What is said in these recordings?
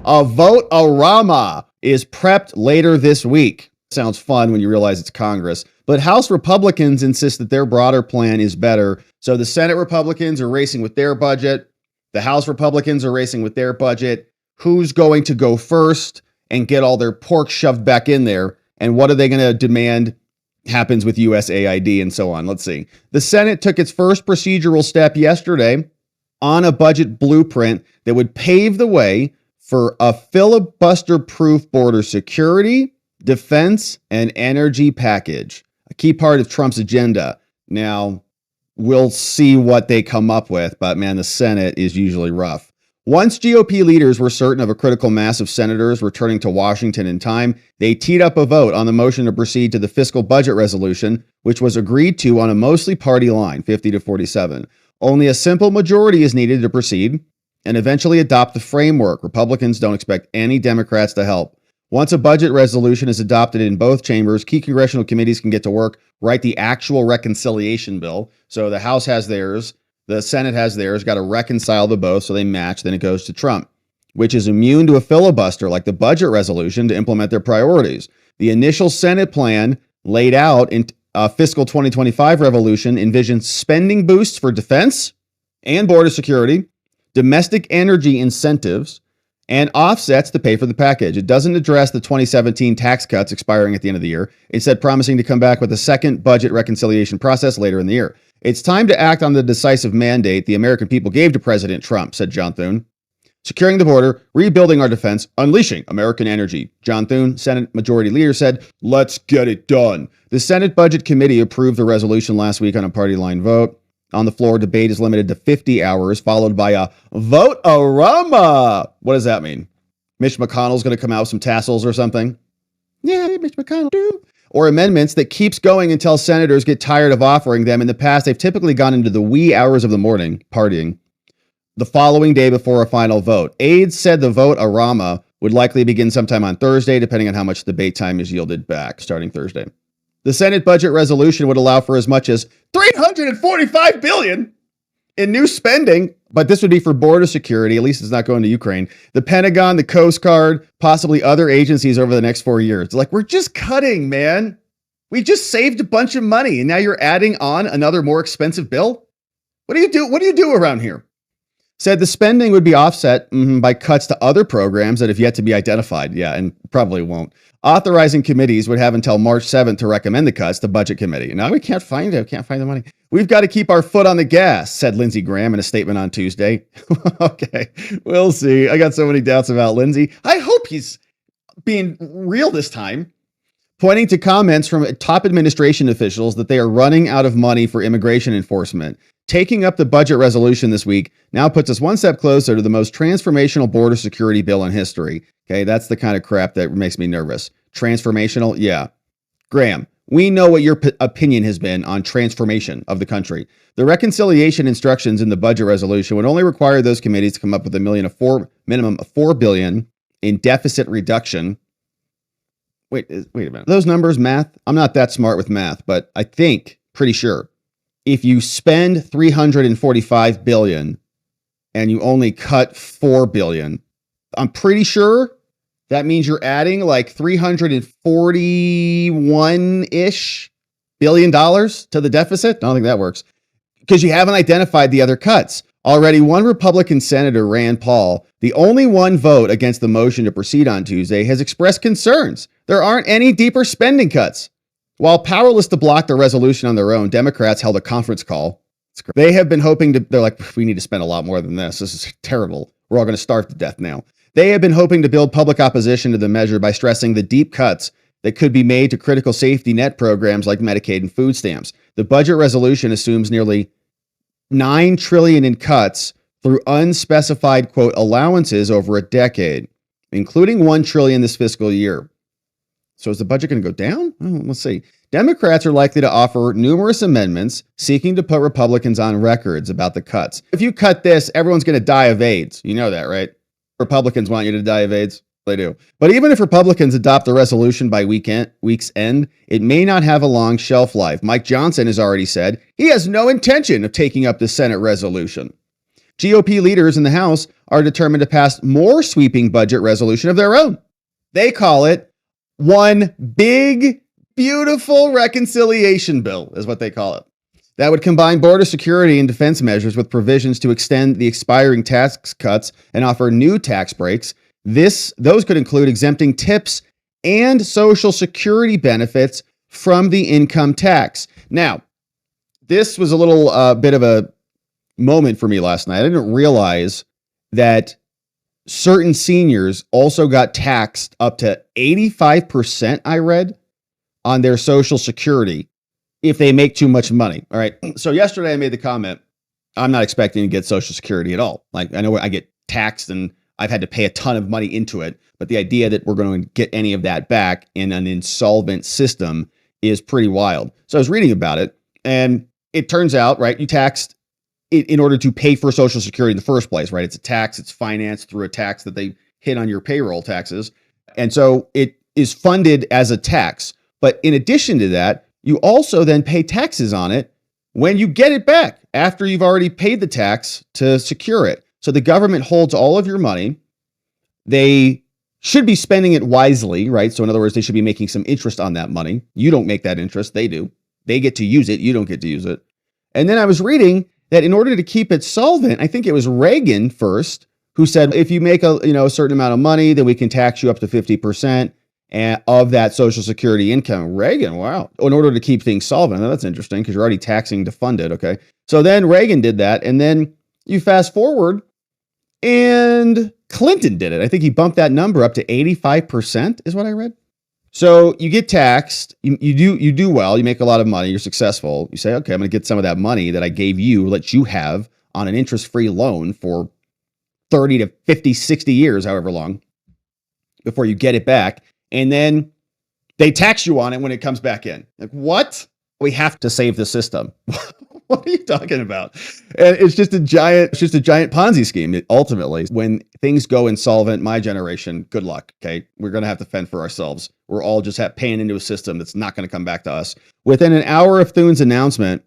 A vote-a-rama is prepped later this week. Sounds fun when you realize it's Congress. But House Republicans insist that their broader plan is better. So the Senate Republicans are racing with their budget. The House Republicans are racing with their budget. Who's going to go first and get all their pork shoved back in there? And what are they going to demand happens with USAID and so on? Let's see. The Senate took its first procedural step yesterday on a budget blueprint that would pave the way for a filibuster-proof border security, defense, and energy package, a key part of Trump's agenda. Now, we'll see what they come up with, but man, the Senate is usually rough. Once GOP leaders were certain of a critical mass of senators returning to Washington in time, they teed up a vote on the motion to proceed to the fiscal budget resolution, which was agreed to on a mostly party line, 50-47. Only a simple majority is needed to proceed and eventually adopt the framework. Republicans don't expect any Democrats to help. Once a budget resolution is adopted in both chambers, key congressional committees can get to work, write the actual reconciliation bill. So the House has theirs, the Senate has theirs, got to reconcile the both so they match. Then it goes to Trump, which is immune to a filibuster like the budget resolution to implement their priorities. The initial Senate plan laid out in fiscal 2025 revolution envisions spending boosts for defense and border security, domestic energy incentives, and offsets to pay for the package. It doesn't address the 2017 tax cuts expiring at the end of the year, instead promising to come back with a second budget reconciliation process later in the year. It's time to act on the decisive mandate the American people gave to President Trump, said John Thune. Securing the border, rebuilding our defense, unleashing American energy. John Thune, Senate Majority Leader, said, let's get it done. The Senate Budget Committee approved the resolution last week on a party line vote. On the floor, debate is limited to 50 hours, followed by a vote-a-rama. What does that mean? Mitch McConnell's going to come out with some tassels or something? Yeah, Mitch McConnell do. Or amendments that keeps going until senators get tired of offering them. In the past, they've typically gone into the wee hours of the morning, partying, the following day before a final vote. Aides said the vote-a-rama would likely begin sometime on Thursday, depending on how much debate time is yielded back, starting Thursday. The Senate budget resolution would allow for as much as $345 billion in new spending, but this would be for border security. At least it's not going to Ukraine. The Pentagon, the Coast Guard, possibly other agencies over the next 4 years. Like, we're just cutting, man. We just saved a bunch of money, and now you're adding on another more expensive bill? What do you do? What do you do around here? Said the spending would be offset by cuts to other programs that have yet to be identified. Yeah, and probably won't. Authorizing committees would have until March 7th to recommend the cuts to Budget Committee. Now we can't find it. Can't find the money. We've got to keep our foot on the gas, said Lindsey Graham in a statement on Tuesday. Okay, we'll see. I got so many doubts about Lindsey. I hope he's being real this time. Pointing to comments from top administration officials that they are running out of money for immigration enforcement. Taking up the budget resolution this week now puts us one step closer to the most transformational border security bill in history. Okay, that's the kind of crap that makes me nervous. Transformational? Yeah. Graham, we know what your opinion has been on transformation of the country. The reconciliation instructions in the budget resolution would only require those committees to come up with minimum of $4 billion in deficit reduction. Wait a minute. Those numbers, math? I'm not that smart with math, but I think, pretty sure, if you spend $345 billion and you only cut $4 billion, I'm pretty sure that means you're adding like $341-ish billion to the deficit. I don't think that works because you haven't identified the other cuts. Already, one Republican senator, Rand Paul, the only one vote against the motion to proceed on Tuesday, has expressed concerns there aren't any deeper spending cuts. While powerless to block the resolution on their own, Democrats held a conference call. They have been hoping to, they're like, we need to spend a lot more than this. This is terrible. We're all going to starve to death now. They have been hoping to build public opposition to the measure by stressing the deep cuts that could be made to critical safety net programs like Medicaid and food stamps. The budget resolution assumes nearly $9 trillion in cuts through unspecified, quote, allowances over a decade, including $1 trillion this fiscal year. So is the budget going to go down? Oh, let's see. Democrats are likely to offer numerous amendments seeking to put Republicans on records about the cuts. If you cut this, everyone's going to die of AIDS. You know that, right? Republicans want you to die of AIDS. They do. But even if Republicans adopt the resolution by week's end, it may not have a long shelf life. Mike Johnson has already said he has no intention of taking up the Senate resolution. GOP leaders in the House are determined to pass more sweeping budget resolution of their own. They call it one big, beautiful reconciliation bill, is what they call it. That would combine border security and defense measures with provisions to extend the expiring tax cuts and offer new tax breaks. Those could include exempting tips and Social Security benefits from the income tax. Now, this was a little bit of a moment for me last night. I didn't realize that certain seniors also got taxed up to 85%, I read, on their Social Security if they make too much money. All right. So yesterday I made the comment, I'm not expecting to get Social Security at all. Like, I know I get taxed and I've had to pay a ton of money into it, but the idea that we're going to get any of that back in an insolvent system is pretty wild. So I was reading about it, and it turns out, right, you taxed in order to pay for Social Security in the first place, right? It's a tax, it's financed through a tax that they hit on your payroll taxes. And so it is funded as a tax. But in addition to that, you also then pay taxes on it when you get it back after you've already paid the tax to secure it. So the government holds all of your money. They should be spending it wisely, right? So in other words, they should be making some interest on that money. You don't make that interest, they do. They get to use it, you don't get to use it. And then I was reading that in order to keep it solvent, I think it was Reagan first who said, if you make a certain amount of money, then we can tax you up to 50% of that Social Security income. Reagan, wow. In order to keep things solvent. Now, that's interesting because you're already taxing to fund it, okay? So then Reagan did that, and then you fast forward, and Clinton did it. I think he bumped that number up to 85%, is what I read. So you get taxed, you do well, you make a lot of money, you're successful. You say, okay, I'm going to get some of that money that I gave you, let you have on an interest-free loan for 30 to 50, 60 years, however long, before you get it back. And then they tax you on it when it comes back in. Like, what? We have to save the system. What are you talking about? And it's just a giant Ponzi scheme. Ultimately, when things go insolvent, my generation, good luck. Okay. We're going to have to fend for ourselves. We're all just paying into a system that's not going to come back to us. Within an hour of Thune's announcement,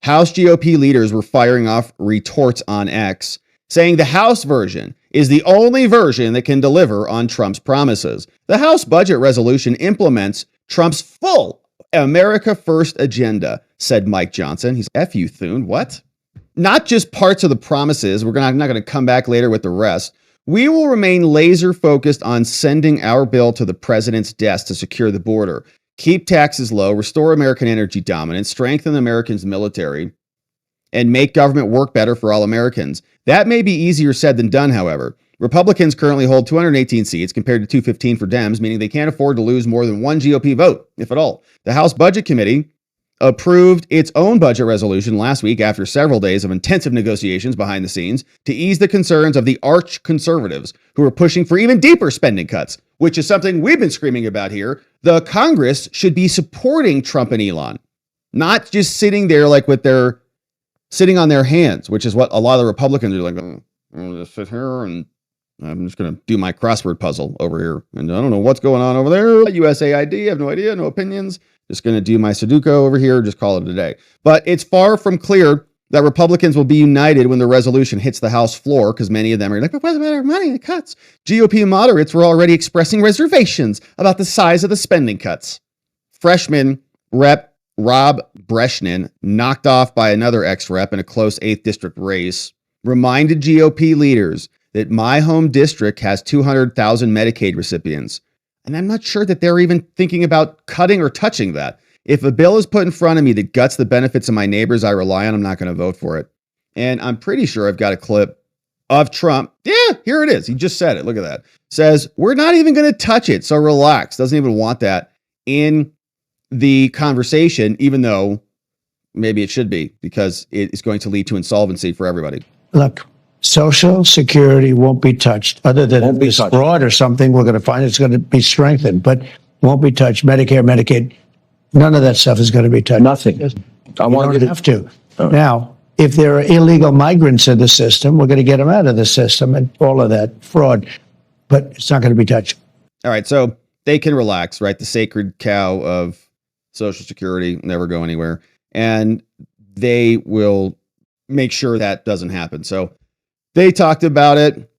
House GOP leaders were firing off retorts on X, saying the House version is the only version that can deliver on Trump's promises. The House budget resolution implements Trump's full America First agenda, said Mike Johnson. He's F you, Thune. What? Not just parts of the promises. We're not going to come back later with the rest. We will remain laser focused on sending our bill to the president's desk to secure the border, keep taxes low, restore American energy dominance, strengthen Americans' military, and make government work better for all Americans. That may be easier said than done, however. Republicans currently hold 218 seats compared to 215 for Dems, meaning they can't afford to lose more than one GOP vote, if at all. The House Budget Committee approved its own budget resolution last week after several days of intensive negotiations behind the scenes to ease the concerns of the arch conservatives who are pushing for even deeper spending cuts, which is something we've been screaming about here. The Congress should be supporting Trump and Elon, not just sitting there like sitting on their hands, which is what a lot of the Republicans are like, I'm going to sit here and I'm just going to do my crossword puzzle over here. And I don't know what's going on over there. USAID, I have no idea, no opinions. Just going to do my Sudoku over here, just call it a day. But it's far from clear that Republicans will be united when the resolution hits the House floor, because many of them are like, but what's about our money, the cuts? GOP moderates were already expressing reservations about the size of the spending cuts. Freshman Rep. Rob Breshnan, knocked off by another ex-rep in a close 8th district race, reminded GOP leaders that my home district has 200,000 Medicaid recipients. And I'm not sure that they're even thinking about cutting or touching that. If a bill is put in front of me that guts the benefits of my neighbors I rely on, I'm not going to vote for it. And I'm pretty sure I've got a clip of Trump. Yeah, here it is. He just said it. Look at that. Says, we're not even going to touch it. So relax. Doesn't even want that in the conversation, even though maybe it should be, because it is going to lead to insolvency for everybody. Look, Social Security won't be touched, other than if it's fraud or something, we're going to find it's going to be strengthened, but won't be touched. Medicare, Medicaid, none of that stuff is going to be touched. Nothing. You don't have to. Now, if there are illegal migrants in the system, we're going to get them out of the system and all of that fraud, but it's not going to be touched. All right, so they can relax, right? The sacred cow of Social Security never go anywhere, and they will make sure that doesn't happen. So They talked about it.